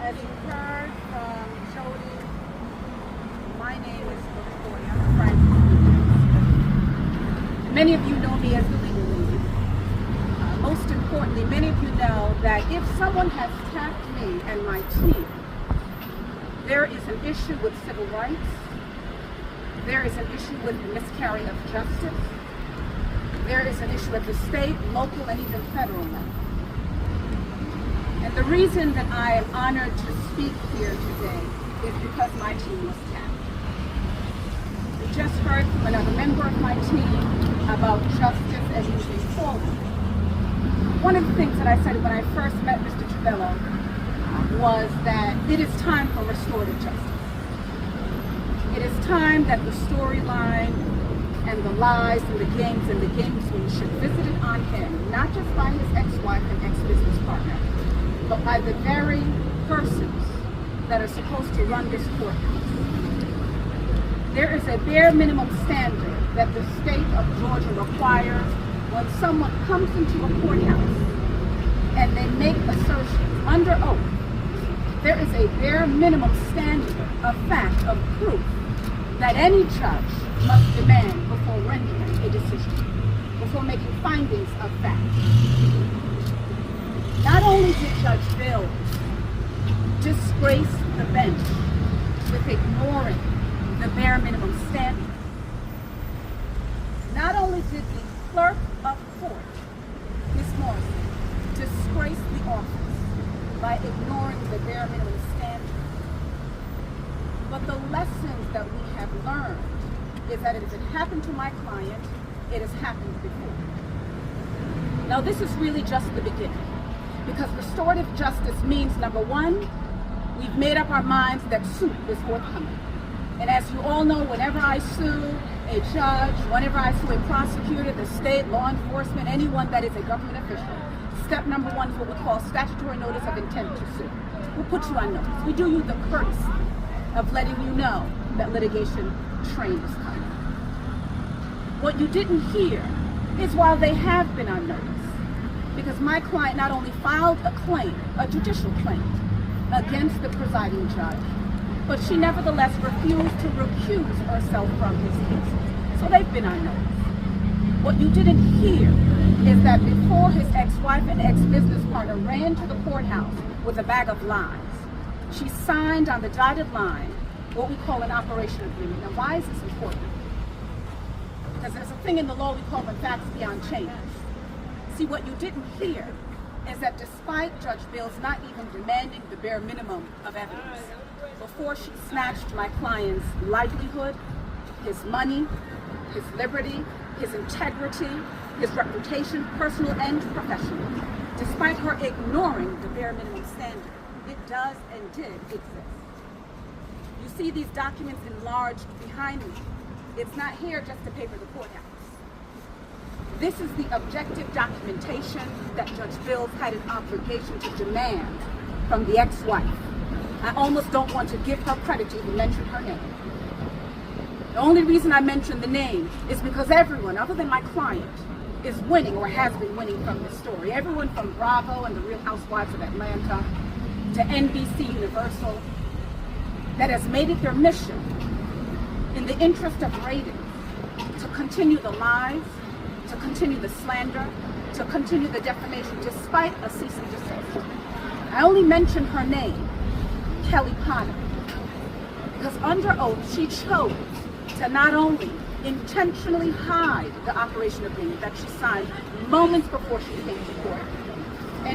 As you heard from Jody, my name is Latoya Francis. Many of you know me as the legal lady. Most importantly, many of you know that if someone has tapped me and my team, there is an issue with civil rights, there is an issue with miscarriage of justice, there is an issue at the state, local, and even federal level. And the reason that I am honored to speak here today is because my team was tapped. We just heard from another member of my team about justice as moving forward. One of the things that I said when I first met Mr. Travello was that it is time for restorative justice. It is time that the storyline and the lies and the games and the gamesmanship visited on him, not just by his ex-wife and ex-business partner, but by the very persons that are supposed to run this courthouse. There is a bare minimum standard that the state of Georgia requires when someone comes into a courthouse and they make assertions under oath. There is a bare minimum standard of fact, of proof, that any judge must demand before rendering a decision, before making findings of fact. Not only did Judge Bills disgrace the bench with ignoring the bare minimum standard, not only did the clerk of court, Ms. Morrison, disgrace the office by ignoring the bare minimum standard, but the lessons that we have learned is that if it happened to my client, it has happened before. Now this is really just the beginning, because restorative justice means, number one, we've made up our minds that suit is forthcoming. And as you all know, whenever I sue a judge, whenever I sue a prosecutor, the state, law enforcement, anyone that is a government official, step number one is what we call statutory notice of intent to sue. We'll put you on notice. We do you the courtesy of letting you know that litigation train is coming. What you didn't hear is while they have been on notice, because my client not only filed a claim, a judicial claim, against the presiding judge, but she nevertheless refused to recuse herself from his case. So they've been on notice. What you didn't hear is that before his ex-wife and ex-business partner ran to the courthouse with a bag of lies, she signed on the dotted line what we call an operation agreement. Now why is this important? Because there's a thing in the law we call when facts beyond change. See, what you didn't hear is that despite Judge Bills not even demanding the bare minimum of evidence, before she snatched my client's livelihood, his money, his liberty, his integrity, his reputation, personal and professional, despite her ignoring the bare minimum standard, it does and did exist. You see these documents enlarged behind me. It's not here just to paper the courthouse. This is the objective documentation that Judge Bills had an obligation to demand from the ex-wife. I almost don't want to give her credit to even mention her name. The only reason I mention the name is because everyone, other than my client, is winning or has been winning from this story. Everyone from Bravo and the Real Housewives of Atlanta to NBC Universal that has made it their mission in the interest of ratings to continue the lies, to continue the slander, to continue the defamation despite a cease and desist. I only mention her name, Kelly Potter, because under oath she chose to not only intentionally hide the operation agreement that she signed moments before she came to court,